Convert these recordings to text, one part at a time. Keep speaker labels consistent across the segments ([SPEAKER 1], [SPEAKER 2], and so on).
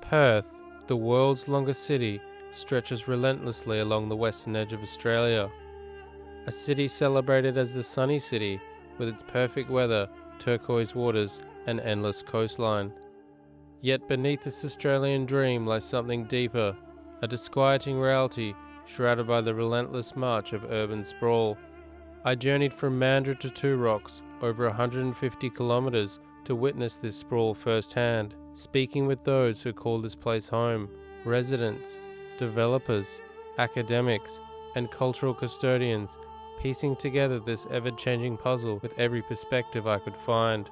[SPEAKER 1] Perth, the world's longest city, stretches relentlessly along the western edge of Australia. A city celebrated as the sunny city, with its perfect weather, turquoise waters, and endless coastline. Yet beneath this Australian dream lies something deeper, a disquieting reality shrouded by the relentless march of urban sprawl. I journeyed from Mandurah to Two Rocks, over 150 kilometres, to witness this sprawl firsthand, speaking with those who call this place home, residents, developers, academics, and cultural custodians, piecing together this ever-changing puzzle with every perspective I could find.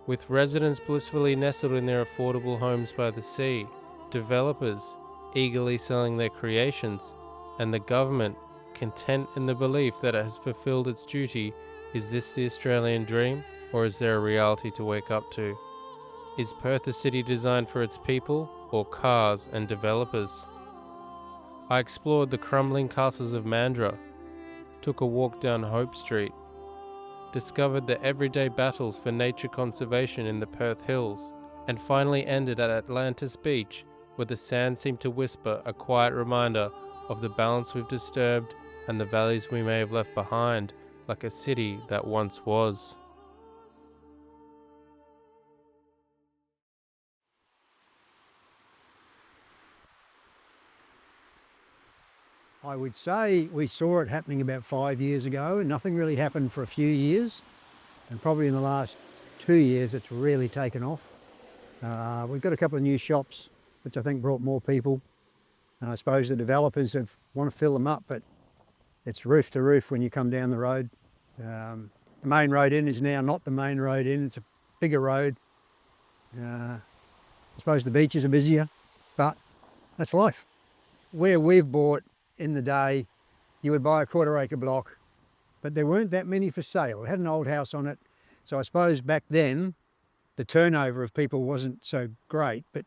[SPEAKER 1] With residents blissfully nestled in their affordable homes by the sea, developers eagerly selling their creations, and the government content in the belief that it has fulfilled its duty, is this the Australian dream, or is there a reality to wake up to? Is Perth a city designed for its people, or cars and developers? I explored the crumbling castles of Mandurah, took a walk down Hope Street, discovered the everyday battles for nature conservation in the Perth Hills, and finally ended at Atlantis Beach, where the sand seemed to whisper a quiet reminder of the balance we've disturbed and the valleys we may have left behind, like a city that once was.
[SPEAKER 2] I would say we saw it happening about 5 years ago, and nothing really happened for a few years. And probably in the last 2 years, it's really taken off. We've got a couple of new shops, which I think brought more people. And I suppose the developers want to fill them up, but it's roof to roof when you come down the road. The main road in is now not the main road in, it's a bigger road. I suppose the beaches are busier, but that's life. Where we've bought in the day, you would buy a quarter-acre block, but there weren't that many for sale. It had an old house on it, so I suppose back then the turnover of people wasn't so great, but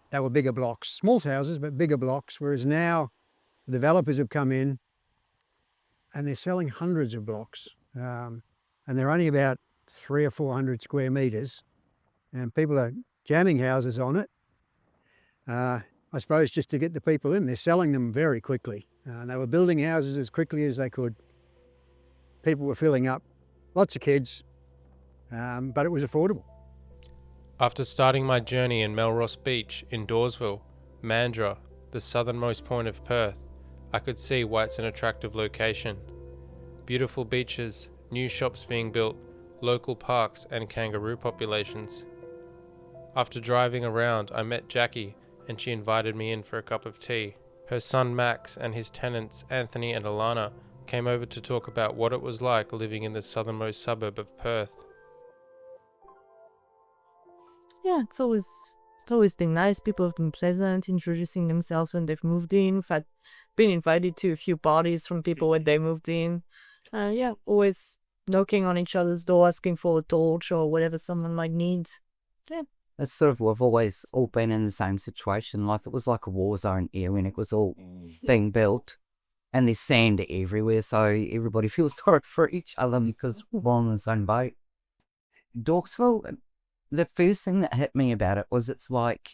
[SPEAKER 2] they were bigger blocks. Small houses, but bigger blocks, whereas now the developers have come in and they're selling hundreds of blocks, and they're only about 300 or 400 square metres, and people are jamming houses on it. I suppose just to get the people in. They're selling them very quickly. They were building houses as quickly as they could. People were filling up, lots of kids, but it was affordable.
[SPEAKER 1] After starting my journey in Melrose Beach in Dawesville, Mandurah, the southernmost point of Perth, I could see why it's an attractive location. Beautiful beaches, new shops being built, local parks and kangaroo populations. After driving around, I met Jackie, and she invited me in for a cup of tea. Her son Max and his tenants Anthony and Alana came over to talk about what it was like living in the southernmost suburb of Perth.
[SPEAKER 3] Yeah, it's always been nice. People have been pleasant, introducing themselves when they've moved in. In fact, been invited to a few parties from people when they moved in. Yeah, always knocking on each other's door, asking for a torch or whatever someone might need. Yeah.
[SPEAKER 4] It's sort of, we've always all been in the same situation. Like, it was like a war zone here when it was all being built, and there's sand everywhere, so everybody feels sorry for each other because we're all in the same boat. Dorksville, the first thing that hit me about it was it's like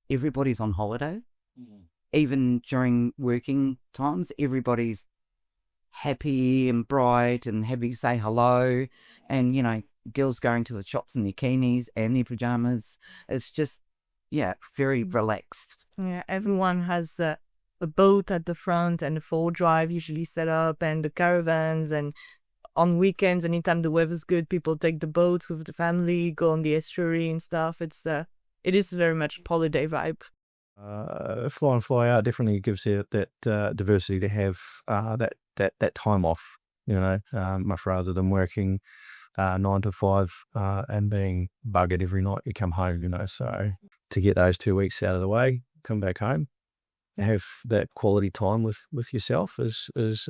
[SPEAKER 4] everybody's on holiday. Even during working times, everybody's happy and bright and happy to say hello, and, you know, girls going to the shops in their bikinis and their pajamas. It's just, yeah, very relaxed.
[SPEAKER 3] Yeah, everyone has a boat at the front and a 4-drive usually set up, and the caravans, and on weekends, anytime the weather's good, people take the boat with the family, go on the estuary and stuff. It is very much holiday vibe.
[SPEAKER 5] Fly in, fly out definitely gives you that diversity to have that time off, much rather than working 9 to 5 and being buggered every night you come home, so to get those 2 weeks out of the way, come back home, have that quality time with yourself is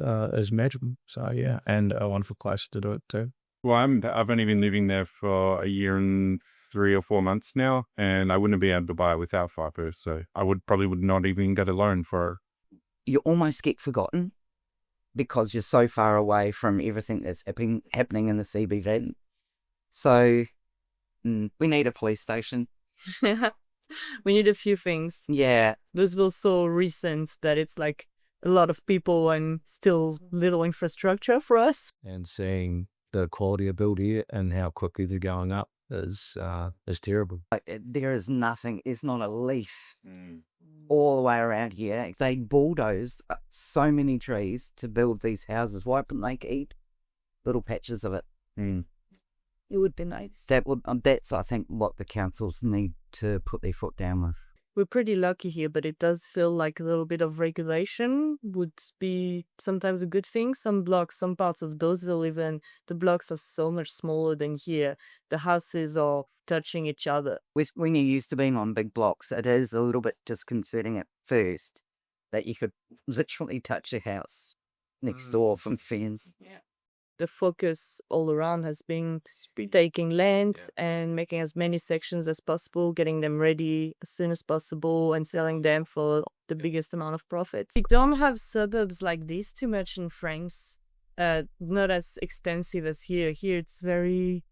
[SPEAKER 5] magical. So yeah, and a wonderful place to do it too.
[SPEAKER 6] Well, I've only been living there for a year and 3 or 4 months now, and I wouldn't be able to buy it without fibre, so I would not even get a loan for.
[SPEAKER 4] You almost get forgotten because you're so far away from everything that's happening in the CBD. So we need a police station.
[SPEAKER 3] We need a few things.
[SPEAKER 4] Yeah,
[SPEAKER 3] This was so recent that it's like a lot of people and still little infrastructure for us.
[SPEAKER 5] And seeing the quality of build here and how quickly they're going up is terrible.
[SPEAKER 4] like, there is nothing, it's not a leaf all the way around here. They bulldozed so many trees to build these houses. Why couldn't they keep little patches of it? It would be nice. That's, I think, what the councils need to put their foot down with.
[SPEAKER 3] We're pretty lucky here, but it does feel like a little bit of regulation would be sometimes a good thing. Some blocks, some parts of Dawesville even, the blocks are so much smaller than here. The houses are touching each other.
[SPEAKER 4] When you're used to being on big blocks, it is a little bit disconcerting at first that you could literally touch a house next door from fence.
[SPEAKER 3] The focus all around has been taking land and making as many sections as possible, getting them ready as soon as possible and selling them for the biggest amount of profits. We don't have suburbs like this too much in France, not as extensive as here. Here it's very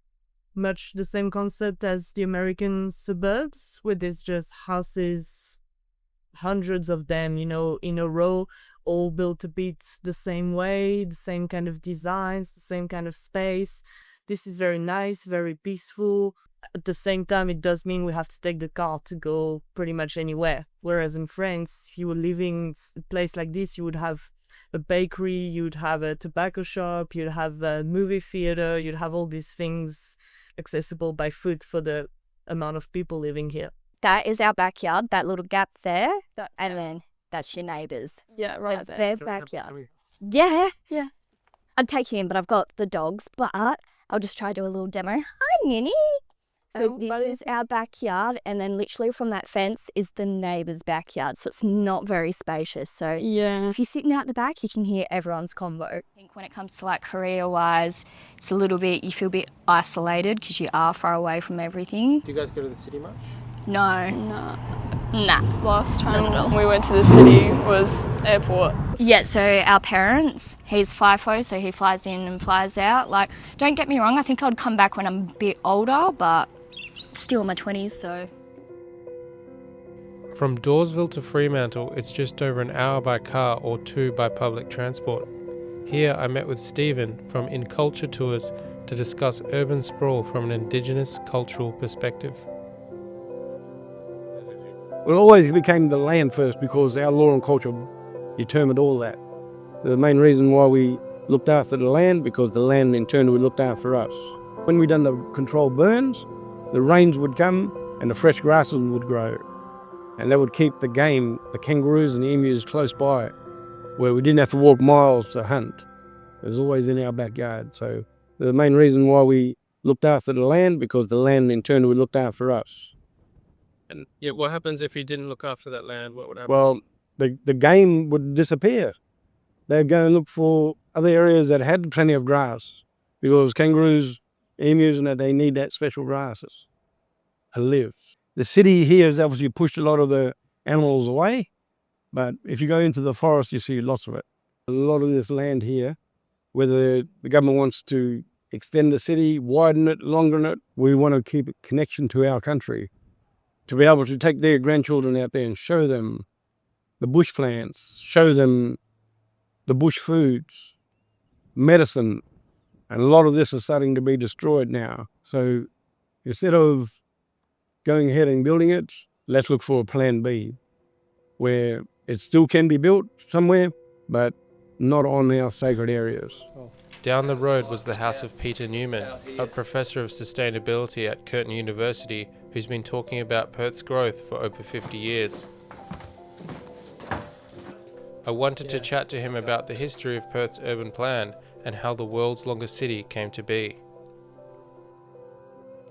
[SPEAKER 3] much the same concept as the American suburbs, where there's just houses, hundreds of them, in a row, all built a bit the same way, the same kind of designs, the same kind of space. This is very nice, very peaceful. At the same time, it does mean we have to take the car to go pretty much anywhere. Whereas in France, if you were living in a place like this, you would have a bakery, you'd have a tobacco shop, you'd have a movie theater, you'd have all these things accessible by foot for the amount of people living here.
[SPEAKER 7] That is our backyard, that little gap there. And then that's your neighbours.
[SPEAKER 3] Yeah, right
[SPEAKER 7] That's their backyard. Yeah. I'd take you in, but I've got the dogs. But I'll just try to do a little demo. Hi, Ninny. So this is our backyard, and then literally from that fence is the neighbour's backyard. So it's not very spacious. So if you're sitting out the back, you can hear everyone's convo. I think when it comes to like career-wise, it's a little bit, you feel a bit isolated because you are far away from everything.
[SPEAKER 1] Do you guys go to the city much?
[SPEAKER 7] No. Nah.
[SPEAKER 8] Last time we went to the city was airport.
[SPEAKER 7] Yeah, so our parents, he's FIFO, so he flies in and flies out. Like, don't get me wrong, I think I'd come back when I'm a bit older, but still in my 20s, so.
[SPEAKER 1] From Dawesville to Fremantle, it's just over an hour by car or 2 by public transport. Here I met with Stephen from In Culture Tours to discuss urban sprawl from an Indigenous cultural perspective.
[SPEAKER 9] It always became the land first because our law and culture determined all that. The main reason why we looked after the land, because the land in turn would look after us. When we done the controlled burns, the rains would come and the fresh grasses would grow. And that would keep the game, the kangaroos and the emus close by, where we didn't have to walk miles to hunt. It was always in our backyard. So the main reason why we looked after the land, because the land in turn would look after us.
[SPEAKER 1] And what happens if you didn't look after that land? What would happen?
[SPEAKER 9] Well, the game would disappear. They'd go and look for other areas that had plenty of grass, because kangaroos, emus, and that, they need that special grasses to live. The city here has obviously pushed a lot of the animals away, but if you go into the forest, you see lots of it. A lot of this land here, whether the government wants to extend the city, widen it, longer it, we want to keep a connection to our country, to be able to take their grandchildren out there and show them the bush plants, show them the bush foods, medicine. And a lot of this is starting to be destroyed now. So instead of going ahead and building it, let's look for a plan B, where it still can be built somewhere, but not on our sacred areas.
[SPEAKER 1] Down the road was the house of Peter Newman, a professor of sustainability at Curtin University who's been talking about Perth's growth for over 50 years. I wanted to chat to him about the history of Perth's urban plan and how the world's longest city came to be.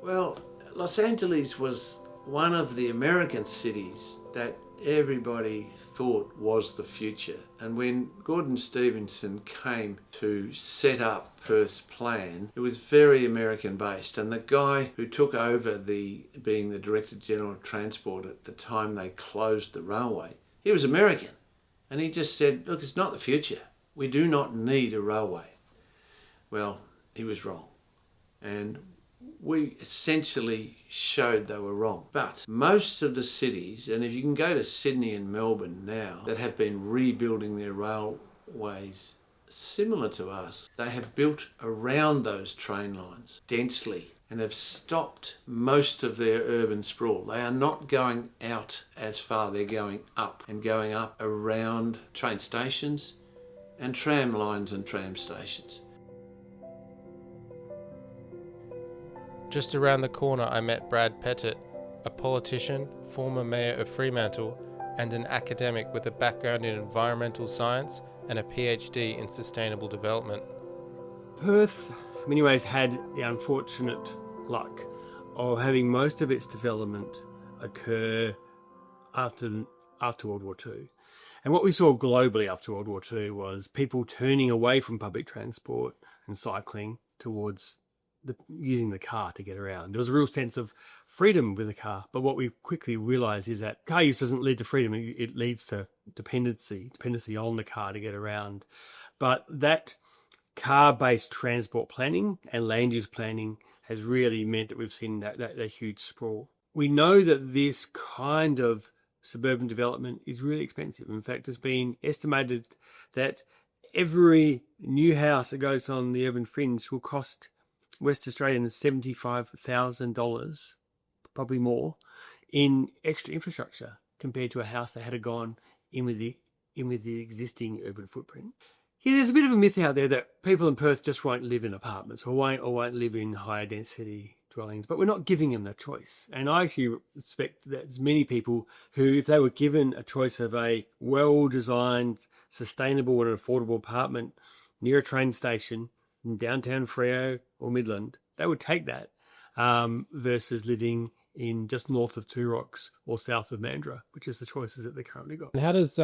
[SPEAKER 10] Well, Los Angeles was one of the American cities that everybody thought was the future. And when Gordon Stevenson came to set up Perth's plan, it was very American based. And the guy who took over being the Director General of Transport at the time they closed the railway, he was American. And he just said, look, it's not the future. We do not need a railway. Well, he was wrong. And we essentially showed they were wrong. But most of the cities, and if you can go to Sydney and Melbourne now, that have been rebuilding their railways similar to us, they have built around those train lines densely and have stopped most of their urban sprawl. They are not going out as far, they're going up and going up around train stations and tram lines and tram stations.
[SPEAKER 1] Just around the corner I met Brad Pettit, a politician, former mayor of Fremantle, and an academic with a background in environmental science and a PhD in sustainable development.
[SPEAKER 11] Perth, in many ways, had the unfortunate luck of having most of its development occur after World War II. And what we saw globally after World War II was people turning away from public transport and cycling towards using the car to get around. There was a real sense of freedom with the car, but what we quickly realised is that car use doesn't lead to freedom, it leads to dependency on the car to get around. But that car-based transport planning and land use planning has really meant that we've seen that huge sprawl. We know that this kind of suburban development is really expensive. In fact, it's been estimated that every new house that goes on the urban fringe will cost West Australians $75,000, probably more, in extra infrastructure compared to a house that had gone in with the existing urban footprint. Yeah, there's a bit of a myth out there that people in Perth just won't live in apartments or won't live in higher density dwellings, but we're not giving them that choice. And I actually expect that there's many people who, if they were given a choice of a well-designed, sustainable and affordable apartment near a train station in downtown Freo or Midland, they would take that versus living in just north of Two Rocks or south of Mandurah, which is the choices that they currently got.
[SPEAKER 1] And how does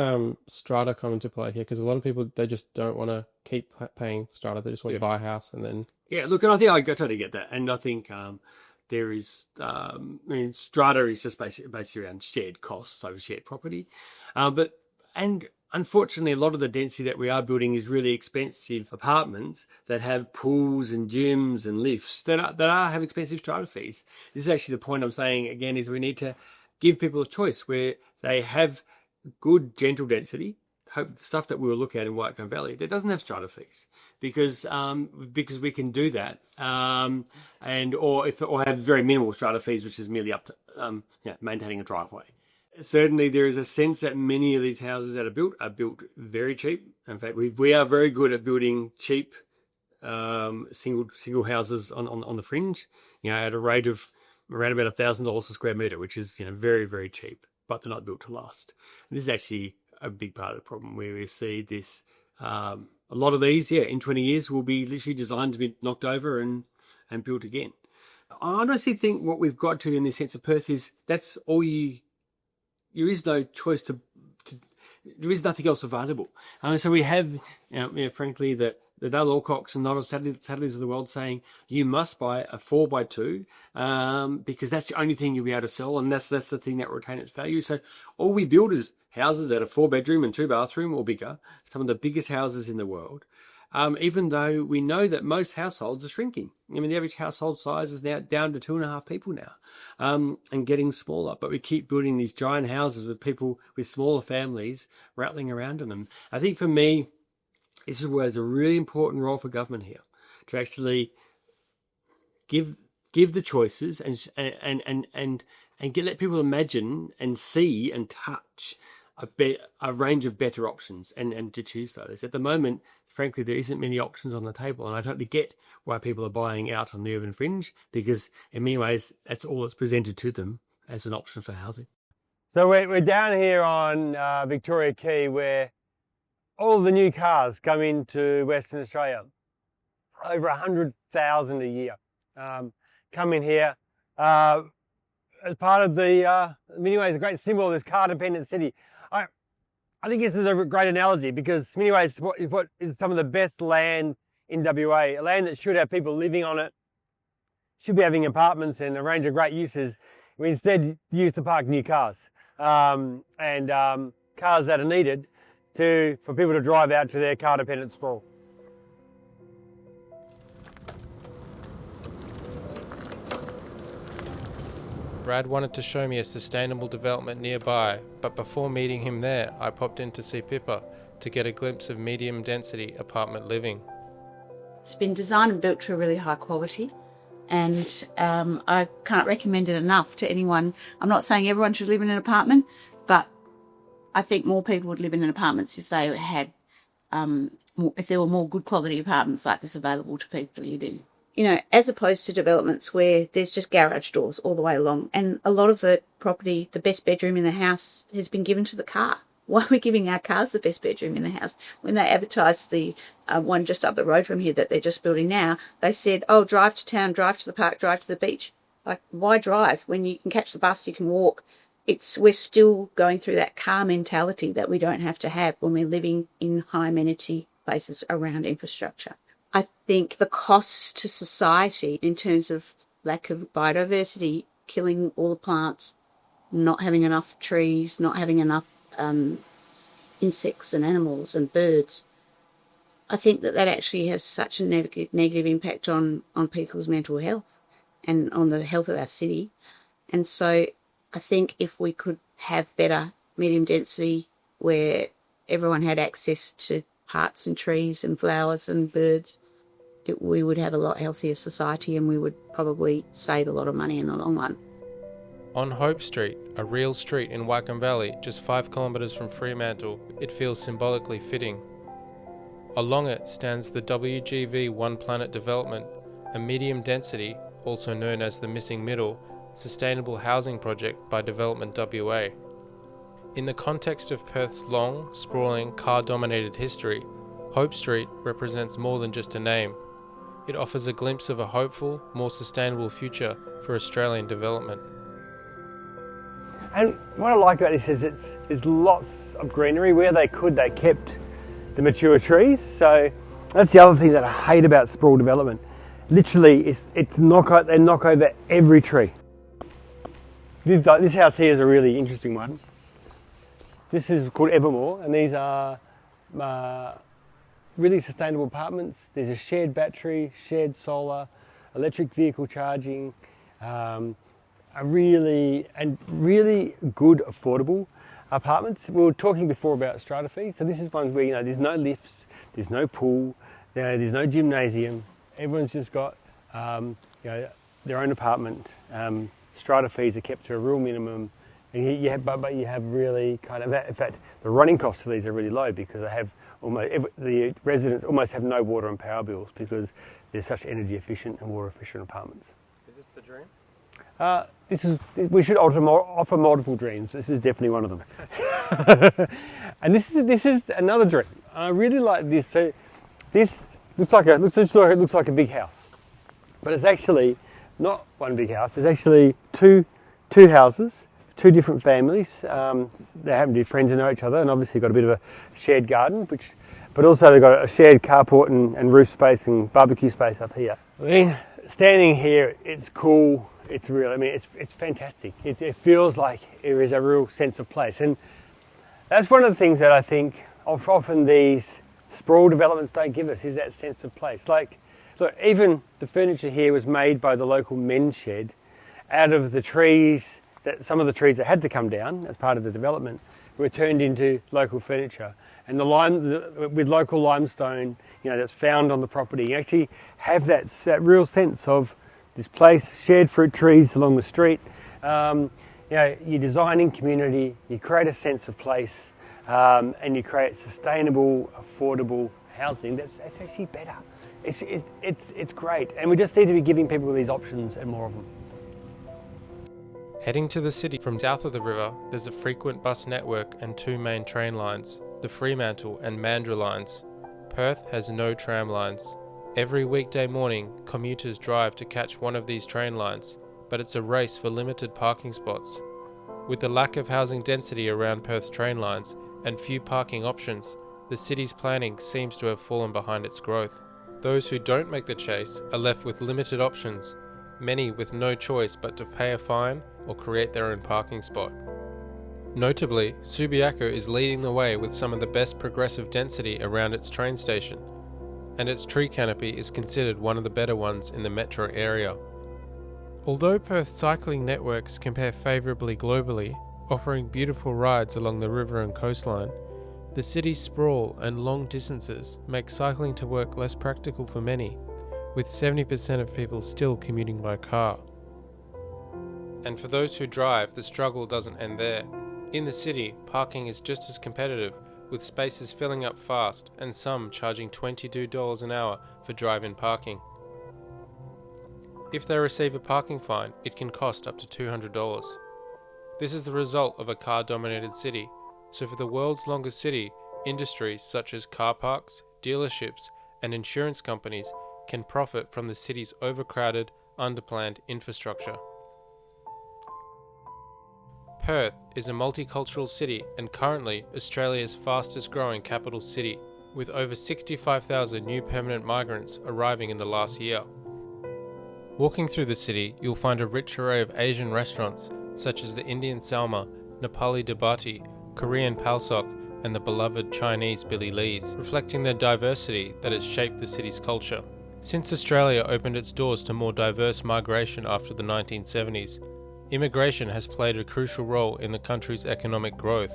[SPEAKER 1] strata come into play here? Because a lot of people, they just don't want to keep paying strata. They just want to buy a house and then...
[SPEAKER 11] Yeah, look, and I think I totally get that. And I think there is, strata is just basically around shared costs over shared property. And unfortunately, a lot of the density that we are building is really expensive apartments that have pools and gyms and lifts that have expensive strata fees. This is actually the point I'm saying again, is we need to give people a choice where they have good gentle density, stuff that we will look at in Whitecomb Valley that doesn't have strata fees, because we can do that, or have very minimal strata fees, which is merely up to maintaining a driveway. Certainly, there is a sense that many of these houses that are built very cheap. In fact, we are very good at building cheap single houses on the fringe, at a rate of around about $1,000 a square metre, which is very, very cheap, but they're not built to last. And this is actually a big part of the problem, where we see this. A lot of these, in 20 years, will be literally designed to be knocked over and built again. I honestly think what we've got to in this sense of Perth is that's all there is no choice there is nothing else available. So we have, frankly, the Dale Alcocks and other Saturdays of the world saying you must buy a 4x2 because that's the only thing you'll be able to sell, and that's the thing that will retain its value. So all we build is houses that are 4-bedroom and 2-bathroom or bigger, some of the biggest houses in the world. Even though we know that most households are shrinking. The average household size is now down to 2.5 people now, and getting smaller. But we keep building these giant houses with people with smaller families rattling around in them. I think for me, this is where there's a really important role for government here, to actually give the choices and let people imagine and see and touch a range of better options and to choose those. At the moment, frankly, there isn't many options on the table, and I totally get why people are buying out on the urban fringe, because in many ways that's all that's presented to them as an option for housing.
[SPEAKER 9] So we're down here on Victoria Quay, where all the new cars come into Western Australia. Over 100,000 a year come in here as part of the, in many ways, a great symbol of this car-dependent city. I think this is a great analogy, because in many ways what is some of the best land in WA, a land that should have people living on it, should be having apartments and a range of great uses. We instead use to park new cars, cars that are needed for people to drive out to their car-dependent sprawl.
[SPEAKER 1] Brad wanted to show me a sustainable development nearby, but before meeting him there, I popped in to see Pippa to get a glimpse of medium density apartment living.
[SPEAKER 12] It's been designed and built to a really high quality, and I can't recommend it enough to anyone. I'm not saying everyone should live in an apartment, but I think more people would live in apartments if they had, if there were more good quality apartments like this available to people to live in. You know, as opposed to developments where there's just garage doors all the way along. And a lot of the property, the best bedroom in the house has been given to the car. Why are we giving our cars the best bedroom in the house? When they advertised the one just up the road from here that they're just building now, they said, oh, drive to town, drive to the park, drive to the beach. Like, why drive when you can catch the bus, you can walk? We're still going through that car mentality that we don't have to have when we're living in high amenity places around infrastructure. I think the costs to society in terms of lack of biodiversity, killing all the plants, not having enough trees, not having enough insects and animals and birds, I think that actually has such a negative impact on people's mental health and on the health of our city. And so I think if we could have better medium density where everyone had access to parks and trees and flowers and birds, we would have a lot healthier society, and we would probably save a lot of money in the long run.
[SPEAKER 1] On Hope Street, a real street in Waikham Valley, just 5 kilometres from Fremantle, it feels symbolically fitting. Along it stands the WGV One Planet development, a medium density, also known as the Missing Middle, sustainable housing project by Development WA. In the context of Perth's long, sprawling, car-dominated history, Hope Street represents more than just a name. It offers a glimpse of a hopeful, more sustainable future for Australian development.
[SPEAKER 11] And what I like about this is there's lots of greenery. Where they could, they kept the mature trees. So that's the other thing that I hate about sprawl development. Literally, they knock over every tree. This house here is a really interesting one. This is called Evermore, and these are really sustainable apartments. There's a shared battery, shared solar, electric vehicle charging, really good affordable apartments. We were talking before about strata fees. So this is one where there's no lifts, there's no pool, there's no gymnasium. Everyone's just got their own apartment. Strata fees are kept to a real minimum, and you have really kind of, in fact, the running costs of these are really low because they have the residents almost have no water and power bills because they're such energy efficient and water efficient apartments.
[SPEAKER 1] Is this the dream?
[SPEAKER 11] We should offer multiple dreams. This is definitely one of them. And this is another dream. I really like this. So this looks like a big house, but it's actually not one big house. There's actually two houses, two different families. They happen to be friends and know each other, and obviously got a bit of a shared garden, but also they've got a shared carport and roof space and barbecue space up here. I mean, standing here, it's cool. It's real. I mean, it's fantastic. It feels like there is a real sense of place, and that's one of the things that I think often these sprawl developments don't give us is that sense of place. Like, look, even the furniture here was made by the local men's shed out of the trees. That some of the trees that had to come down as part of the development were turned into local furniture, and with local limestone, that's found on the property. You actually have that real sense of this place, shared fruit trees along the street. You're designing community, you create a sense of place, and you create sustainable, affordable housing. That's actually better. It's great, and we just need to be giving people these options and more of them.
[SPEAKER 1] Heading to the city from south of the river, there's a frequent bus network and 2 main train lines, the Fremantle and Mandurah lines. Perth has no tram lines. Every weekday morning, commuters drive to catch one of these train lines, but it's a race for limited parking spots. With the lack of housing density around Perth's train lines and few parking options, the city's planning seems to have fallen behind its growth. Those who don't make the chase are left with limited options, many with no choice but to pay a fine or create their own parking spot. Notably, Subiaco is leading the way with some of the best progressive density around its train station, and its tree canopy is considered one of the better ones in the metro area. Although Perth's cycling networks compare favourably globally, offering beautiful rides along the river and coastline, the city's sprawl and long distances make cycling to work less practical for many, with 70% of people still commuting by car. And for those who drive, the struggle doesn't end there. In the city, parking is just as competitive, with spaces filling up fast and some charging $22 an hour for drive-in parking. If they receive a parking fine, it can cost up to $200. This is the result of a car-dominated city, so for the world's longest city, industries such as car parks, dealerships, and insurance companies can profit from the city's overcrowded, underplanned infrastructure. Perth is a multicultural city and currently Australia's fastest growing capital city, with over 65,000 new permanent migrants arriving in the last year. Walking through the city, you'll find a rich array of Asian restaurants such as the Indian Salma, Nepali Dabati, Korean Palsok, and the beloved Chinese Billy Lee's, reflecting the diversity that has shaped the city's culture. Since Australia opened its doors to more diverse migration after the 1970s, immigration has played a crucial role in the country's economic growth.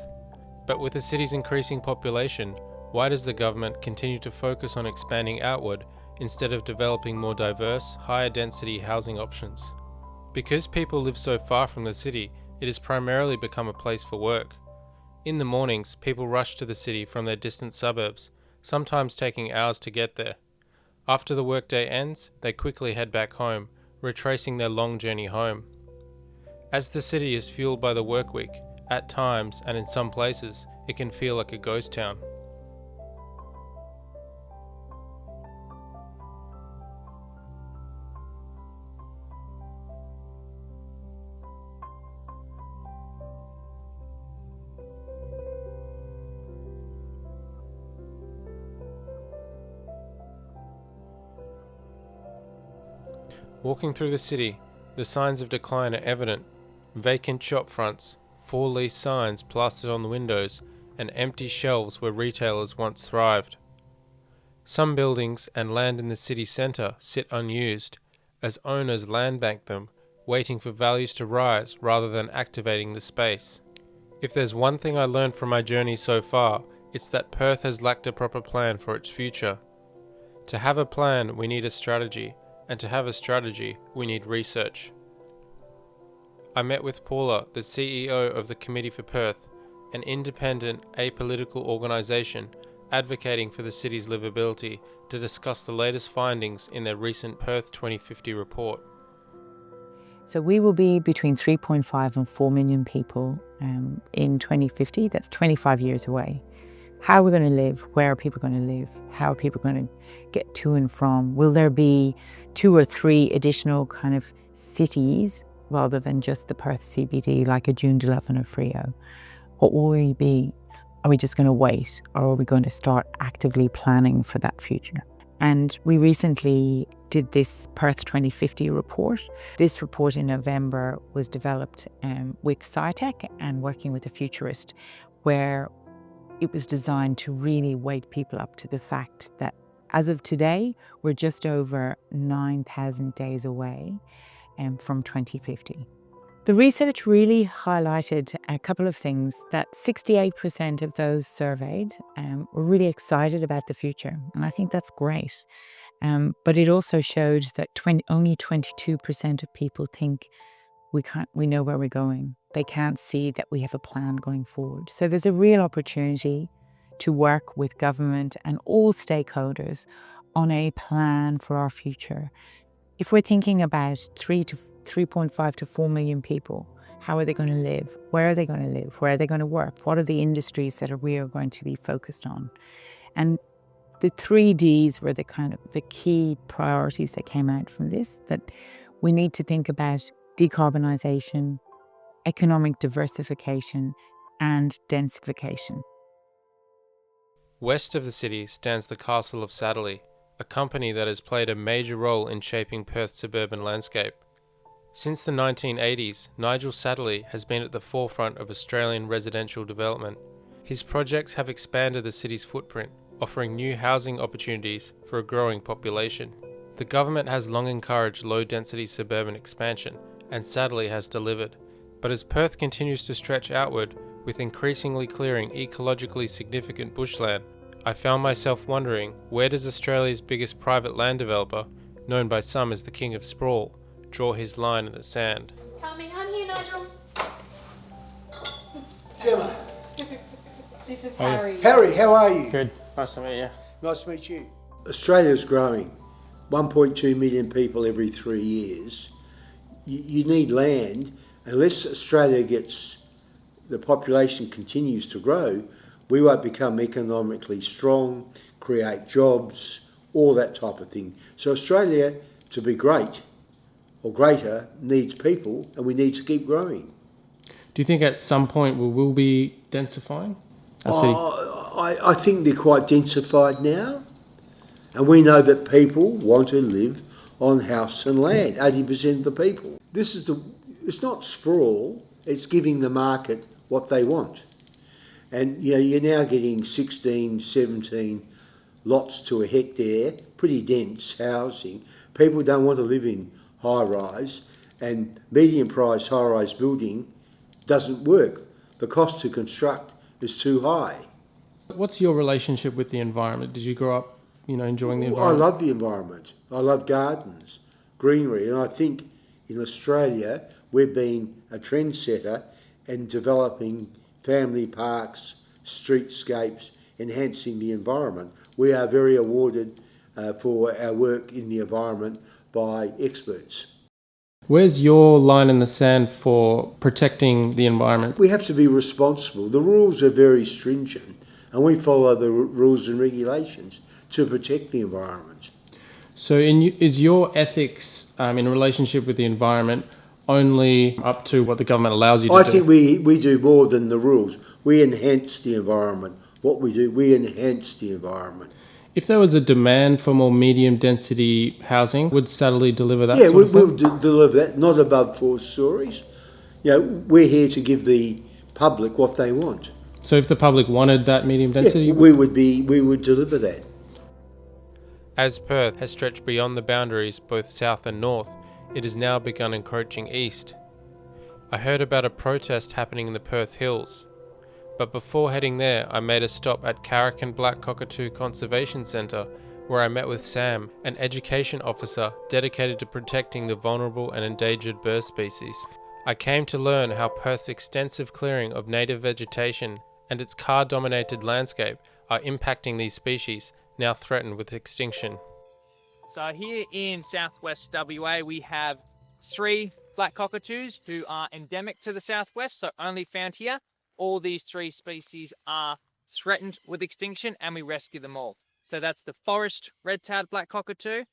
[SPEAKER 1] But with the city's increasing population, why does the government continue to focus on expanding outward instead of developing more diverse, higher density housing options? Because people live so far from the city, it has primarily become a place for work. In the mornings, people rush to the city from their distant suburbs, sometimes taking hours to get there. After the workday ends, they quickly head back home, retracing their long journey home. As the city is fueled by the work week, at times and in some places, it can feel like a ghost town. Walking through the city, the signs of decline are evident. Vacant shop fronts, for lease signs plastered on the windows, and empty shelves where retailers once thrived. Some buildings and land in the city centre sit unused, as owners land bank them, waiting for values to rise rather than activating the space. If there's one thing I learned from my journey so far, it's that Perth has lacked a proper plan for its future. To have a plan, we need a strategy, and to have a strategy, we need research. I met with Paula, the CEO of the Committee for Perth, an independent, apolitical organisation advocating for the city's livability, to discuss the latest findings in their recent Perth 2050 report.
[SPEAKER 13] So we will be between 3.5 and 4 million people in 2050. That's 25 years away. How are we going to live? Where are people going to live? How are people going to get to and from? Will there be 2 or 3 additional kind of cities rather than just the Perth CBD, like a Joondalup and a Freo? What will we be? Are we just going to wait, or are we going to start actively planning for that future? And we recently did this Perth 2050 report. This report in November was developed with SciTech and working with a futurist, where it was designed to really wake people up to the fact that as of today, we're just over 9,000 days away from 2050. The research really highlighted a couple of things: that 68% of those surveyed were really excited about the future, and I think that's great. But it also showed that only 22% of people think we know where we're going. They can't see that we have a plan going forward. So there's a real opportunity to work with government and all stakeholders on a plan for our future. If we're thinking about 3.5 to 4 million people, how are they going to live? Where are they going to live? Where are they going to work? What are the industries that we are going to be focused on? And the 3 Ds were the key priorities that came out from this, that we need to think about decarbonisation, economic diversification, and densification.
[SPEAKER 1] West of the city stands the Castle of Satterley, a company that has played a major role in shaping Perth's suburban landscape. Since the 1980s, Nigel Satterley has been at the forefront of Australian residential development. His projects have expanded the city's footprint, offering new housing opportunities for a growing population. The government has long encouraged low-density suburban expansion, and sadly has delivered. But as Perth continues to stretch outward, with increasingly clearing ecologically significant bushland, I found myself wondering, where does Australia's biggest private land developer, known by some as the King of Sprawl, draw his line in the sand?
[SPEAKER 8] Coming on here, Nigel.
[SPEAKER 9] Gemma.
[SPEAKER 8] This is Harry.
[SPEAKER 9] Harry, how are you?
[SPEAKER 1] Good. Nice to meet you.
[SPEAKER 9] Nice to meet you. Australia's growing. 1.2 million people every 3 years. You need land. Unless Australia gets, the population continues to grow, we won't become economically strong, create jobs, all that type of thing. So Australia, to be great or greater, needs people, and we need to keep growing.
[SPEAKER 1] Do you think at some point we will be densifying?
[SPEAKER 9] I think they're quite densified now, and we know that people want to live on house and land, 80% of the people. It's not sprawl, it's giving the market what they want. And you're now getting 16, 17 lots to a hectare, pretty dense housing. People don't want to live in high-rise, and medium-price high-rise building doesn't work. The cost to construct is too high.
[SPEAKER 1] What's your relationship with the environment? Did you grow up, enjoying the environment?
[SPEAKER 9] I love the environment. I love gardens, greenery, and I think in Australia we've been a trendsetter in developing family parks, streetscapes, enhancing the environment. We are very awarded for our work in the environment by experts.
[SPEAKER 1] Where's your line in the sand for protecting the environment?
[SPEAKER 9] We have to be responsible. The rules are very stringent, and we follow the rules and regulations to protect the environment.
[SPEAKER 1] So is your ethics in relationship with the environment only up to what the government allows you to do?
[SPEAKER 9] I think we do more than the rules. We enhance the environment. What we do, we enhance the environment.
[SPEAKER 1] If there was a demand for more medium density housing, would Satterley deliver that?
[SPEAKER 9] Yeah, we'll deliver that, not above 4 stories. We're here to give the public what they want.
[SPEAKER 1] So if the public wanted that medium density?
[SPEAKER 9] Yeah, we would deliver that.
[SPEAKER 1] As Perth has stretched beyond the boundaries, both south and north, it has now begun encroaching east. I heard about a protest happening in the Perth Hills. But before heading there, I made a stop at Carrican Black Cockatoo Conservation Centre, where I met with Sam, an education officer dedicated to protecting the vulnerable and endangered bird species. I came to learn how Perth's extensive clearing of native vegetation and its car-dominated landscape are impacting these species, now threatened with extinction.
[SPEAKER 14] So here in southwest WA, we have 3 black cockatoos who are endemic to the southwest, so only found here. All these 3 species are threatened with extinction, and we rescue them all. So that's the forest red-tailed black cockatoo,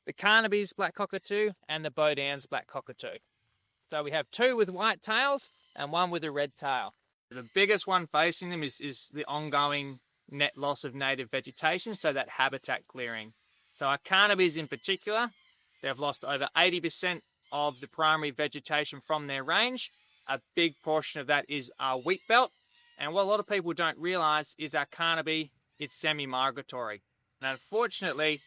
[SPEAKER 14] the Carnaby's black cockatoo, and the Bodan's black cockatoo. So we have 2 with white tails and 1 with a red tail. The biggest one facing them is the ongoing net loss of native vegetation, so that habitat clearing. So our Carnaby's in particular, they've lost over 80% of the primary vegetation from their range. A big portion of that is our wheat belt. And what a lot of people don't realise is our Carnaby, it's semi-migratory. And unfortunately,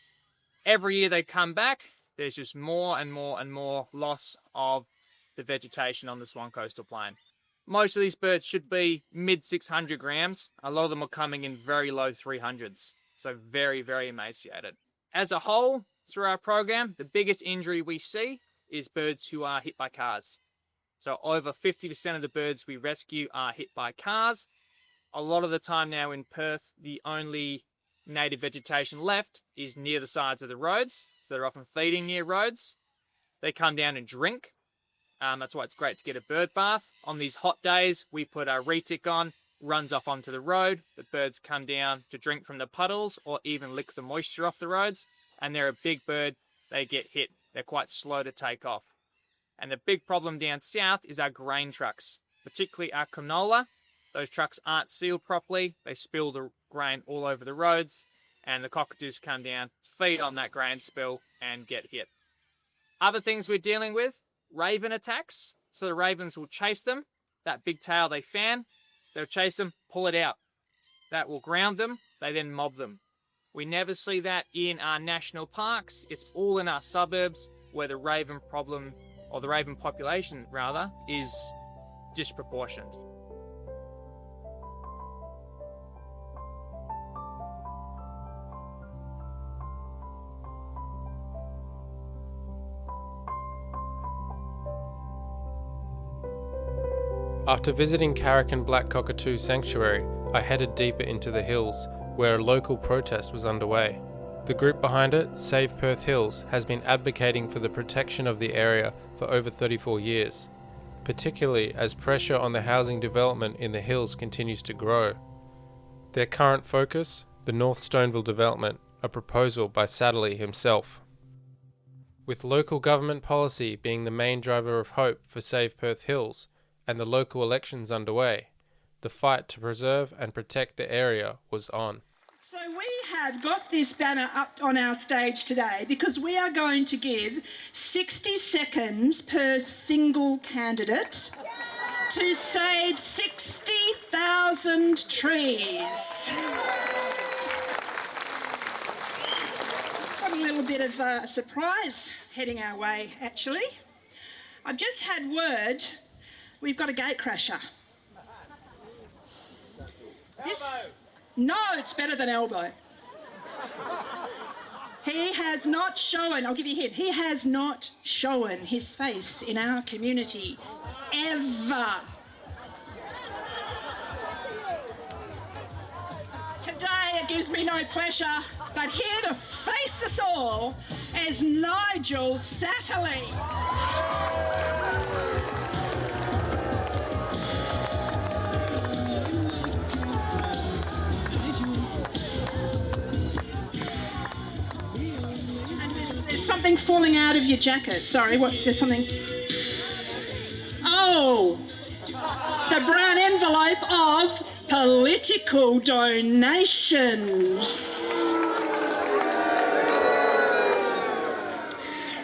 [SPEAKER 14] every year they come back, there's just more and more and more loss of the vegetation on the Swan Coastal Plain. Most of these birds should be mid 600 grams. A lot of them are coming in very low 300s. So very, very emaciated. As a whole, through our program, the biggest injury we see is birds who are hit by cars. So over 50% of the birds we rescue are hit by cars. A lot of the time now in Perth, the only native vegetation left is near the sides of the roads. So they're often feeding near roads. They come down and drink. That's why it's great to get a bird bath. On these hot days, we put our retic on, runs off onto the road. The birds come down to drink from the puddles or even lick the moisture off the roads. And they're a big bird, they get hit. They're quite slow to take off. And the big problem down south is our grain trucks, particularly our canola. Those trucks aren't sealed properly. They spill the grain all over the roads, and the cockatoos come down, feed on that grain spill, and get hit. Other things we're dealing with, raven attacks. So the ravens will chase them. That big tail they fan, they'll chase them, pull it out. That will ground them. They then mob them. We never see that in our national parks. It's all in our suburbs where the raven problem, or the raven population rather, is disproportionate.
[SPEAKER 1] After visiting Carrican Black Cockatoo Sanctuary, I headed deeper into the hills, where a local protest was underway. The group behind it, Save Perth Hills, has been advocating for the protection of the area for over 34 years, particularly as pressure on the housing development in the hills continues to grow. Their current focus, the North Stoneville development, a proposal by Satterley himself. With local government policy being the main driver of hope for Save Perth Hills, and the local elections underway, the fight to preserve and protect the area was on.
[SPEAKER 15] So we have got this banner up on our stage today because we are going to give 60 seconds per single candidate to save 60,000 trees. Got a little bit of a surprise heading our way, actually. I've just had word we've got a gatecrasher. No, it's better than elbow. He has not shown, I'll give you a hint, he has not shown his face in our community ever. Today it gives me no pleasure, but here to face us all is Nigel Satterley. Something falling out of your jacket. Sorry, what? There's something. Oh, the brown envelope of political donations.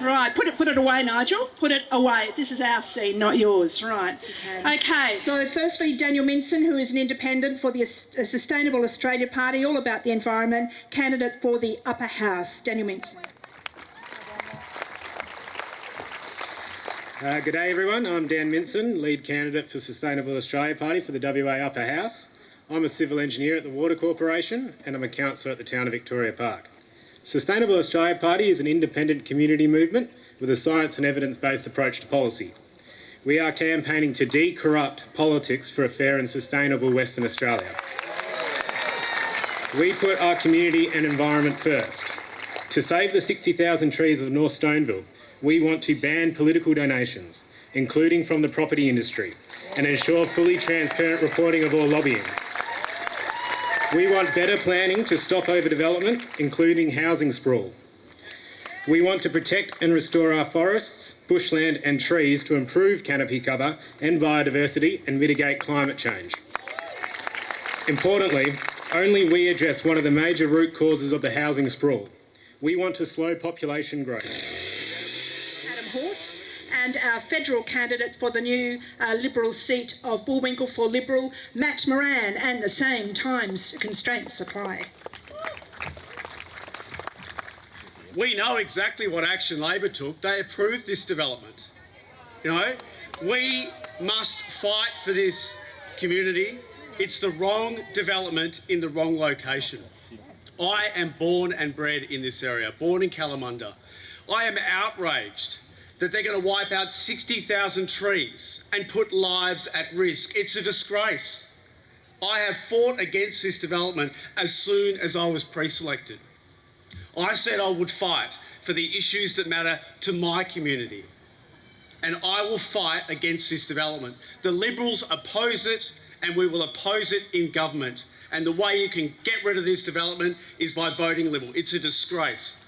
[SPEAKER 15] Right, put it away, Nigel. Put it away. This is our scene, not yours. Right. Okay. So firstly, Daniel Minson, who is an independent for the Sustainable Australia Party, all about the environment, candidate for the Upper House. Daniel Minson.
[SPEAKER 16] Good day everyone, I'm Dan Minson, lead candidate for Sustainable Australia Party for the WA Upper House. I'm a civil engineer at the Water Corporation and I'm a councillor at the town of Victoria Park. Sustainable Australia Party is an independent community movement with a science and evidence-based approach to policy. We are campaigning to de-corrupt politics for a fair and sustainable Western Australia. We put our community and environment first. To save the 60,000 trees of North Stoneville, we want to ban political donations, including from the property industry, and ensure fully transparent reporting of all lobbying. We want better planning to stop overdevelopment, including housing sprawl. We want to protect and restore our forests, bushland and trees to improve canopy cover and biodiversity and mitigate climate change. Importantly, only we address one of the major root causes of the housing sprawl. We want to slow population growth.
[SPEAKER 15] And our federal candidate for the new Liberal seat of Bullwinkle for Liberal, Matt Moran, and the same times constraints apply.
[SPEAKER 17] We know exactly what action Labor took. They approved this development. You know, we must fight for this community. It's the wrong development in the wrong location. I am born and bred in this area, born in Kalamunda. I am outraged that they're going to wipe out 60,000 trees and put lives at risk. It's a disgrace. I have fought against this development as soon as I was pre-selected. I said I would fight for the issues that matter to my community. And I will fight against this development. The Liberals oppose it and we will oppose it in government. And the way you can get rid of this development is by voting Liberal. It's a disgrace.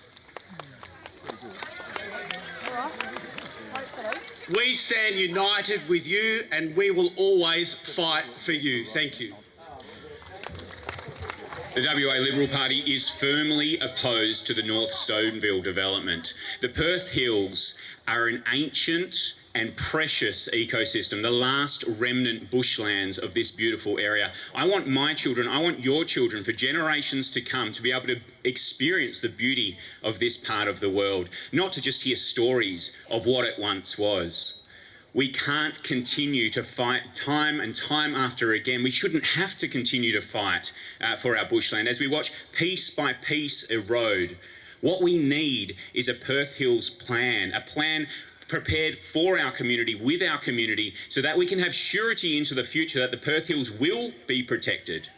[SPEAKER 17] We stand united with you and we will always fight for you. Thank you.
[SPEAKER 18] The WA Liberal Party is firmly opposed to the North Stoneville development. The Perth Hills are an ancient and precious ecosystem, the last remnant bushlands of this beautiful area. I want my children, I want your children for generations to come to be able to experience the beauty of this part of the world, not to just hear stories of what it once was. We can't continue to fight time and time after again. We shouldn't have to continue to fight for our bushland as we watch piece by piece erode. What we need is a Perth Hills plan, a plan prepared for our community, with our community, so that we can have surety into the future that the Perth Hills will be protected,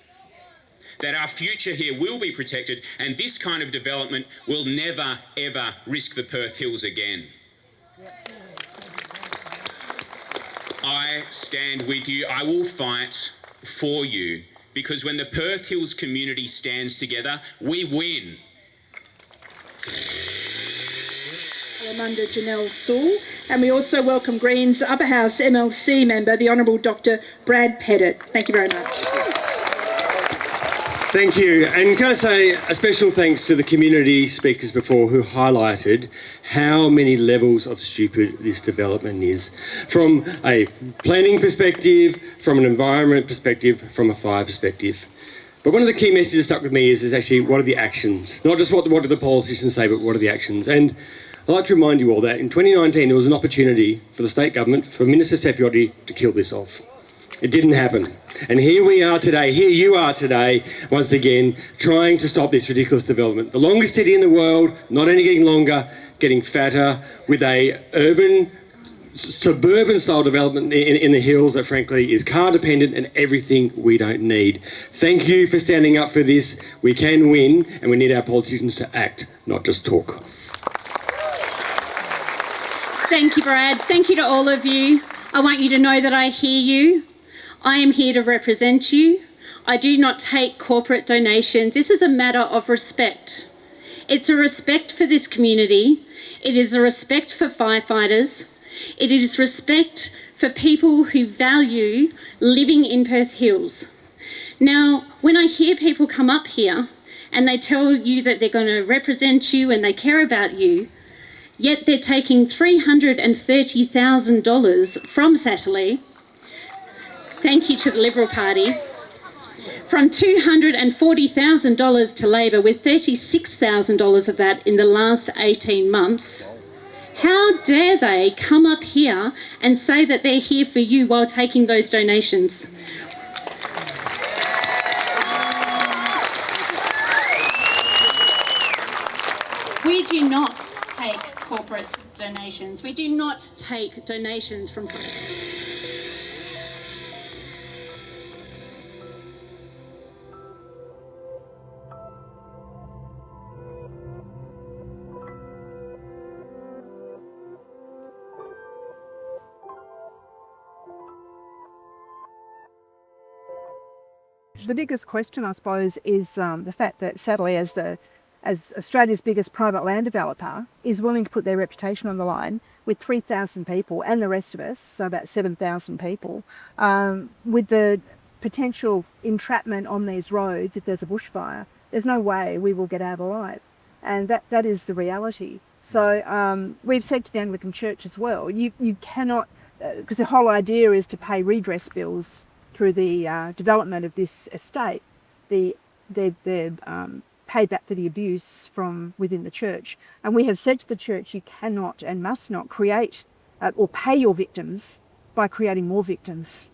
[SPEAKER 18] that our future here will be protected, and this kind of development will never, ever risk the Perth Hills again. I stand with you. I will fight for you, because when the Perth Hills community stands together, we win.
[SPEAKER 15] I'm under Janelle Sewell, and we also welcome Greens Upper House MLC member, the Honourable Dr. Brad Pettit. Thank you very much.
[SPEAKER 19] Thank you. And can I say a special thanks to the community speakers before who highlighted how many levels of stupid this development is. From a planning perspective, from an environment perspective, from a fire perspective. But one of the key messages that stuck with me is actually what are the actions? Not just what do the politicians say, but what are the actions? And I'd like to remind you all that in 2019 there was an opportunity for the state government, for Minister Sefiotti to kill this off. It didn't happen. And here we are today, here you are today, once again, trying to stop this ridiculous development. The longest city in the world, not only getting longer, getting fatter, with a urban, suburban style development in the hills that frankly is car dependent and everything we don't need. Thank you for standing up for this. We can win, and we need our politicians to act, not just talk.
[SPEAKER 20] Thank you, Brad. Thank you to all of you. I want you to know that I hear you. I am here to represent you. I do not take corporate donations. This is a matter of respect. It's a respect for this community. It is a respect for firefighters. It is respect for people who value living in Perth Hills. Now, when I hear people come up here and they tell you that they're going to represent you and they care about you, yet they're taking $330,000 from Satterley, thank you to the Liberal Party, from $240,000 to Labor, with $36,000 of that in the last 18 months. How dare they come up here and say that they're here for you while taking those donations? We do not take corporate donations. We do not take donations from...
[SPEAKER 21] The biggest question, I suppose, is the fact that Satterley, as Australia's biggest private land developer, is willing to put their reputation on the line with 3,000 people and the rest of us, so about 7,000 people, with the potential entrapment on these roads if there's a bushfire. There's no way we will get out alive, and that is the reality. So we've said to the Anglican Church as well, you cannot, because the whole idea is to pay redress bills through the development of this estate. They're paid back for the abuse from within the church. And we have said to the church, you cannot and must not create or pay your victims by creating more victims,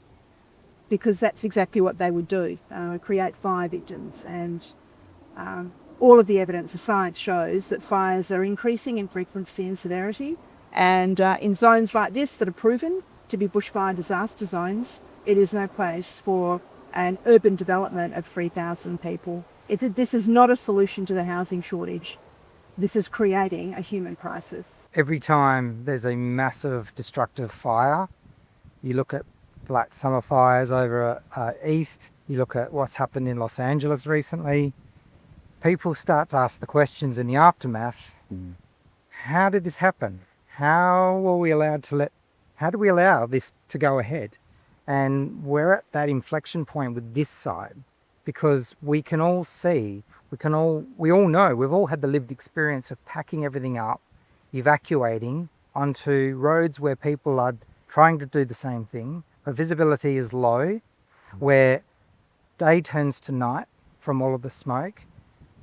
[SPEAKER 21] because that's exactly what they would do, create fire victims. And all of the evidence, the science shows that fires are increasing in frequency and severity. And in zones like this that are proven to be bushfire disaster zones, it is no place for an urban development of 3,000 people. This is not a solution to the housing shortage. This is creating a human crisis.
[SPEAKER 22] Every time there's a massive destructive fire, you look at like summer fires over east, you look at what's happened in Los Angeles recently, people start to ask the questions in the aftermath. How did this happen? How do we allow this to go ahead? And we're at that inflection point with this side, because we can all see, we all know, we've all had the lived experience of packing everything up, evacuating onto roads where people are trying to do the same thing, but visibility is low, where day turns to night from all of the smoke.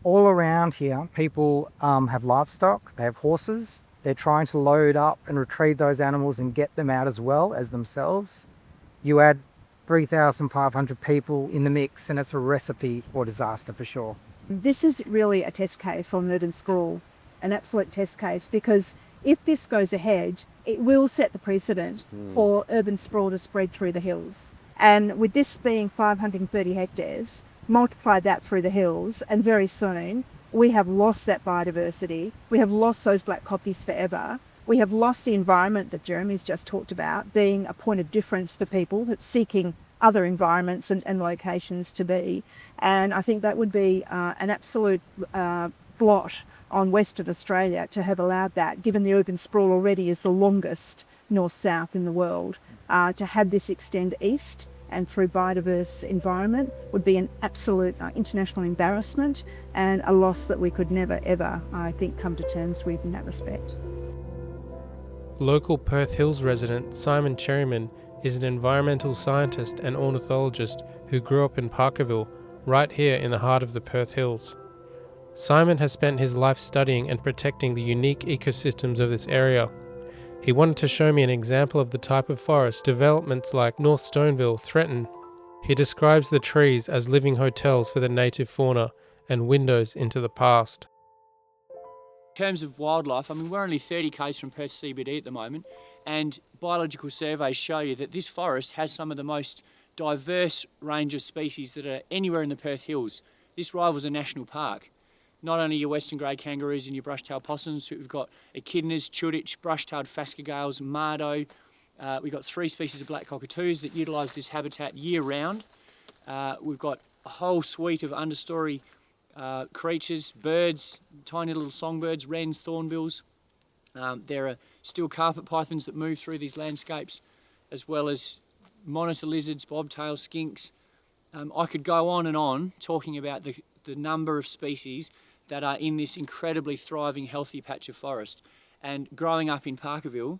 [SPEAKER 22] All around here, people have livestock, they have horses, they're trying to load up and retrieve those animals and get them out as well as themselves. You add 3,500 people in the mix and it's a recipe for disaster for sure.
[SPEAKER 21] This is really a test case on urban sprawl, an absolute test case, because if this goes ahead, it will set the precedent for urban sprawl to spread through the hills. And with this being 530 hectares, multiply that through the hills, and very soon we have lost that biodiversity. We have lost those black copies forever. We have lost the environment that Jeremy's just talked about, being a point of difference for people seeking other environments and locations to be. And I think that would be an absolute blot on Western Australia to have allowed that, given the urban sprawl already is the longest north-south in the world. To have this extend east and through biodiverse environment would be an absolute international embarrassment and a loss that we could never, ever, I think, come to terms with in that respect.
[SPEAKER 1] Local Perth Hills resident Simon Cherryman is an environmental scientist and ornithologist who grew up in Parkerville, right here in the heart of the Perth Hills. Simon has spent his life studying and protecting the unique ecosystems of this area. He wanted to show me an example of the type of forest developments like North Stoneville threaten. He describes the trees as living hotels for the native fauna and windows into the past.
[SPEAKER 14] In terms of wildlife, I mean, we're only 30 k's from Perth CBD at the moment, and biological surveys show you that this forest has some of the most diverse range of species that are anywhere in the Perth Hills. This rivals a national park. Not only your western grey kangaroos and your brush-tailed possums, we've got echidnas, chuditch, brush-tailed phascogales, mardo. We've got 3 species of black cockatoos that utilise this habitat year-round. We've got a whole suite of understory creatures, birds, tiny little songbirds, wrens, thornbills. There are still carpet pythons that move through these landscapes, as well as monitor lizards, bobtail skinks. I could go on and on talking about the number of species that are in this incredibly thriving, healthy patch of forest. And growing up in Parkerville,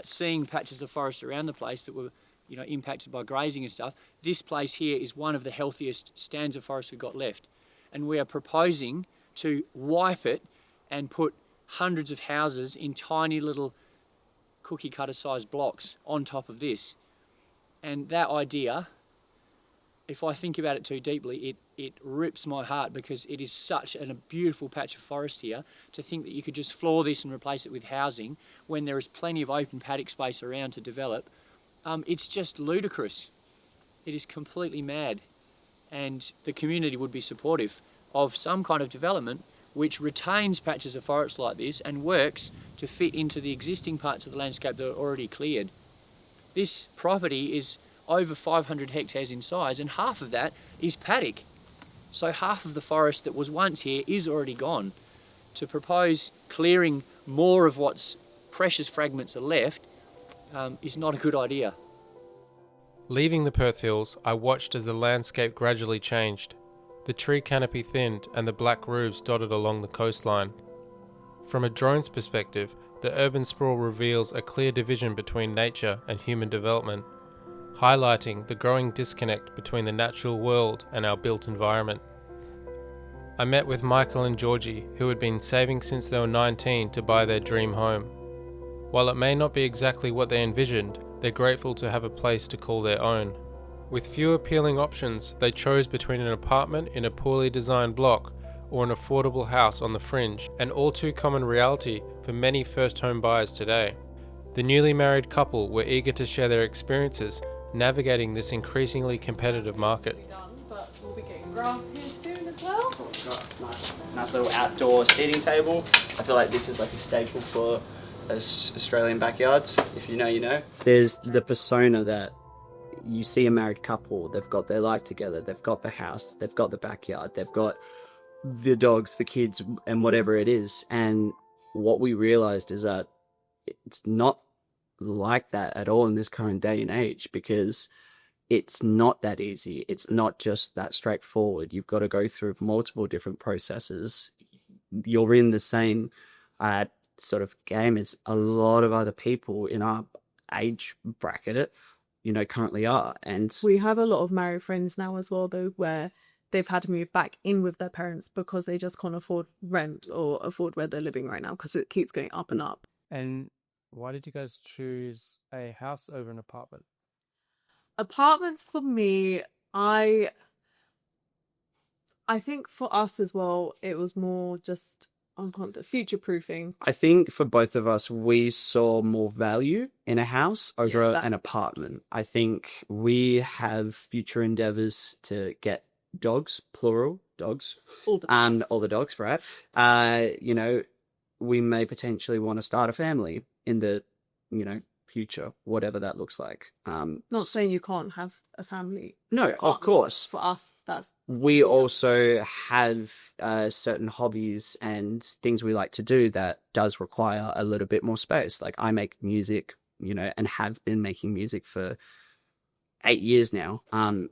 [SPEAKER 14] seeing patches of forest around the place that were, impacted by grazing and stuff, this place here is one of the healthiest stands of forest we've got left. And we are proposing to wipe it and put hundreds of houses in tiny little cookie cutter sized blocks on top of this. And that idea, if I think about it too deeply, it rips my heart, because it is such a beautiful patch of forest here. To think that you could just floor this and replace it with housing when there is plenty of open paddock space around to develop, it's just ludicrous. It is completely mad. And the community would be supportive of some kind of development which retains patches of forest like this and works to fit into the existing parts of the landscape that are already cleared. This property is over 500 hectares in size, and half of that is paddock. So half of the forest that was once here is already gone. To propose clearing more of what's precious fragments are left is not a good idea.
[SPEAKER 1] Leaving the Perth Hills, I watched as the landscape gradually changed. The tree canopy thinned and the black roofs dotted along the coastline. From a drone's perspective, the urban sprawl reveals a clear division between nature and human development, highlighting the growing disconnect between the natural world and our built environment. I met with Michael and Georgie, who had been saving since they were 19 to buy their dream home. While it may not be exactly what they envisioned, they're grateful to have a place to call their own. With few appealing options, they chose between an apartment in a poorly designed block or an affordable house on the fringe, an all too common reality for many first home buyers today. The newly married couple were eager to share their experiences navigating this increasingly competitive market.
[SPEAKER 2] But we'll be getting grass here soon as well. We've got a nice little outdoor seating table. I feel like this is like a staple for Australian backyards. If you know, you know. There's the persona that you see a married couple, they've got their life together, they've got the house, they've got the backyard, they've got the dogs, the kids, and whatever it is. And what we realized is that it's not like that at all in this current day and age, because it's not that easy. It's not just that straightforward. You've got to go through multiple different processes. You're in the same sort of game as a lot of other people in our age bracket, currently are. And
[SPEAKER 8] we have a lot of married friends now as well, though, where they've had to move back in with their parents because they just can't afford rent or afford where they're living right now because it keeps going up and up.
[SPEAKER 1] And why did you guys choose a house over an apartment?
[SPEAKER 8] Apartments for me, I think for us as well, it was more just future proofing.
[SPEAKER 2] I think for both of us, we saw more value in a house over an apartment. I think we have future endeavors to get dogs, plural dogs, all the dogs, right? We may potentially want to start a family in the, future, whatever that looks like.
[SPEAKER 8] Not saying you can't have a family.
[SPEAKER 2] No, of course.
[SPEAKER 8] For us,
[SPEAKER 2] we also have certain hobbies and things we like to do that does require a little bit more space. Like I make music, and have been making music for 8 years now. And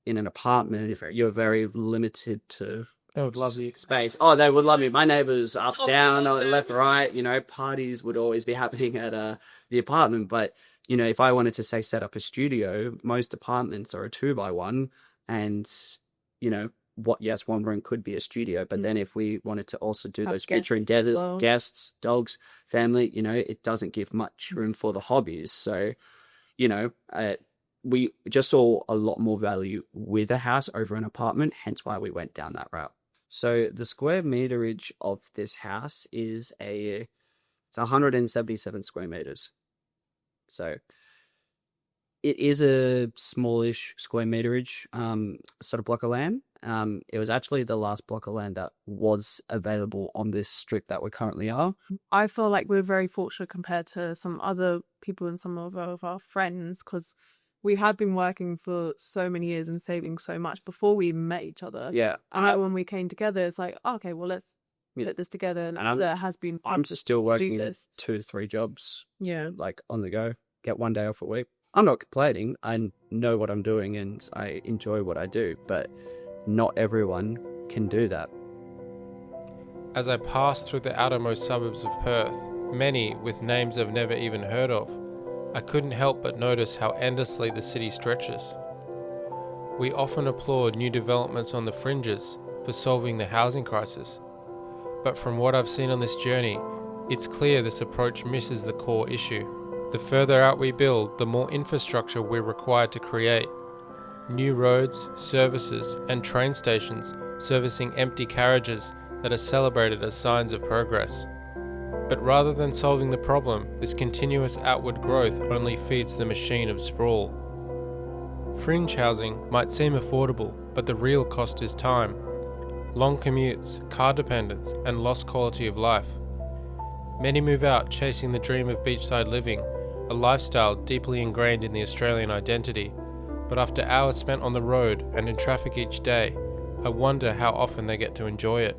[SPEAKER 2] in an apartment, you're very limited to.
[SPEAKER 1] They would love you.
[SPEAKER 2] Space. Oh, they would love me. My neighbours up, down, left, right. Parties would always be happening at the apartment. But if I wanted to say set up a studio, most apartments are a 2x1, and one room could be a studio. But then if we wanted to also do those featuring deserts, guests, dogs, family, it doesn't give much room for the hobbies. So, we just saw a lot more value with a house over an apartment, hence why we went down that route. So the square meterage of this house is it's 177 square meters. So it is a smallish square meterage sort of block of land. It was actually the last block of land that was available on this strip that we currently are.
[SPEAKER 8] I feel like we're very fortunate compared to some other people and some of our friends because we had been working for so many years and saving so much before we met each other.
[SPEAKER 2] Yeah.
[SPEAKER 8] And when we came together, it's like, okay, well, let's put this together. And there has been.
[SPEAKER 2] I'm still working 2 to 3 jobs.
[SPEAKER 8] Yeah.
[SPEAKER 2] Like on the go. Get 1 day off a week. I'm not complaining. I know what I'm doing and I enjoy what I do. But not everyone can do that.
[SPEAKER 1] As I passed through the outermost suburbs of Perth, many with names I've never even heard of, I couldn't help but notice how endlessly the city stretches. We often applaud new developments on the fringes for solving the housing crisis, but from what I've seen on this journey, it's clear this approach misses the core issue. The further out we build, the more infrastructure we're required to create. New roads, services, and train stations servicing empty carriages that are celebrated as signs of progress. But rather than solving the problem, this continuous outward growth only feeds the machine of sprawl. Fringe housing might seem affordable, but the real cost is time. Long commutes, car dependence, and lost quality of life. Many move out chasing the dream of beachside living, a lifestyle deeply ingrained in the Australian identity. But after hours spent on the road and in traffic each day, I wonder how often they get to enjoy it.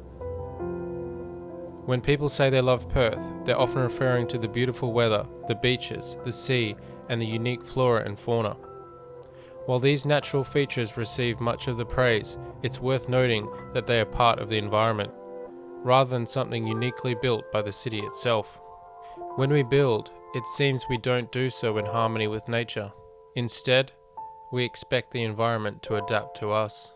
[SPEAKER 1] When people say they love Perth, they're often referring to the beautiful weather, the beaches, the sea, and the unique flora and fauna. While these natural features receive much of the praise, it's worth noting that they are part of the environment, rather than something uniquely built by the city itself. When we build, it seems we don't do so in harmony with nature. Instead, we expect the environment to adapt to us.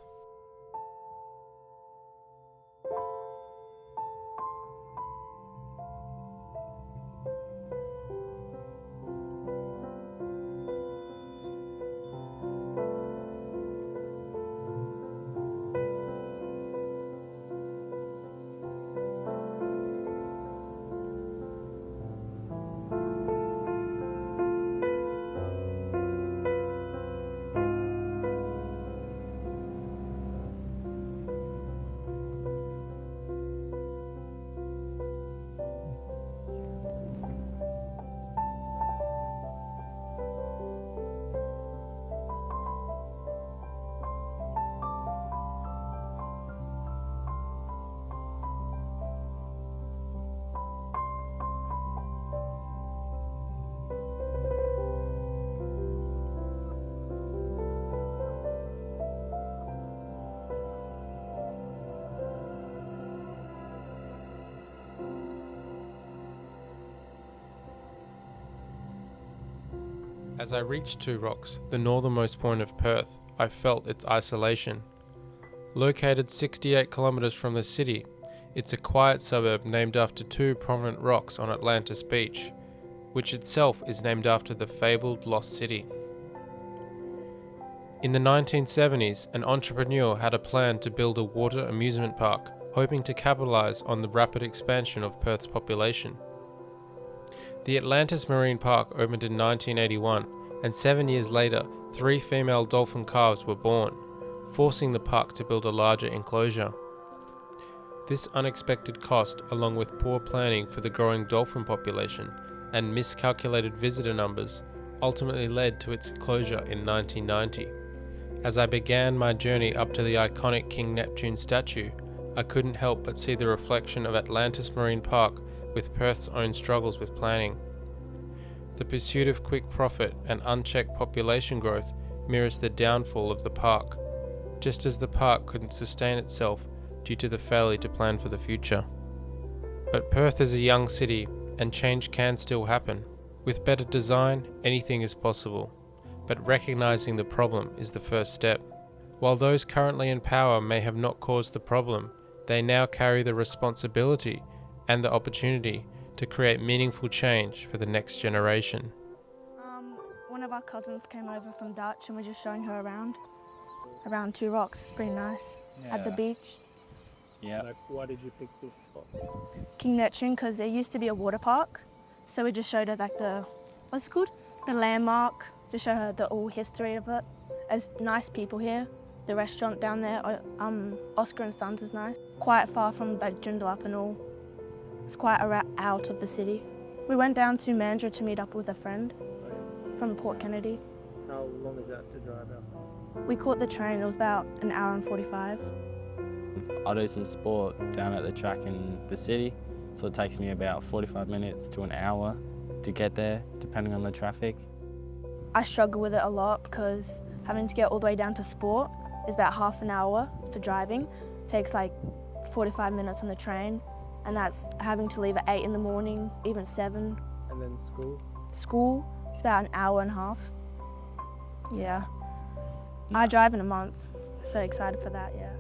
[SPEAKER 1] As I reached Two Rocks, the northernmost point of Perth, I felt its isolation. Located 68 kilometres from the city, it's a quiet suburb named after two prominent rocks on Atlantis Beach, which itself is named after the fabled lost city. In the 1970s, an entrepreneur had a plan to build a water amusement park, hoping to capitalise on the rapid expansion of Perth's population. The Atlantis Marine Park opened in 1981, and 7 years later, 3 female dolphin calves were born, forcing the park to build a larger enclosure. This unexpected cost, along with poor planning for the growing dolphin population and miscalculated visitor numbers, ultimately led to its closure in 1990. As I began my journey up to the iconic King Neptune statue, I couldn't help but see the reflection of Atlantis Marine Park with Perth's own struggles with planning. The pursuit of quick profit and unchecked population growth mirrors the downfall of the park, just as the park couldn't sustain itself due to the failure to plan for the future. But Perth is a young city, and change can still happen. With better design, anything is possible, but recognizing the problem is the first step. While those currently in power may have not caused the problem, they now carry the responsibility and the opportunity to create meaningful change for the next generation.
[SPEAKER 5] One of our cousins came over from Dutch and we're just showing her around Two Rocks. It's pretty nice. At the beach.
[SPEAKER 6] Yeah. Like, why did you pick this spot?
[SPEAKER 5] King Neptune, because there used to be a water park. So we just showed her like what's it called? The landmark, to show her the all history of it. There's nice people here. The restaurant down there, Oscar and Sons is nice. Quite far from like Joondalup and all. It's quite out of the city. We went down to Mandurah to meet up with a friend from Port Kennedy.
[SPEAKER 6] How long is that to drive out?
[SPEAKER 5] We caught the train, it was about an hour and 45.
[SPEAKER 6] I do some sport down at the track in the city, so it takes me about 45 minutes to an hour to get there, depending on the traffic.
[SPEAKER 5] I struggle with it a lot because having to get all the way down to sport is about half an hour for driving. It takes like 45 minutes on the train, and that's having to leave at 8 in the morning, even 7.
[SPEAKER 6] And then school?
[SPEAKER 5] School, it's about an hour and a half. Yeah. I drive in a month, so excited for that, yeah.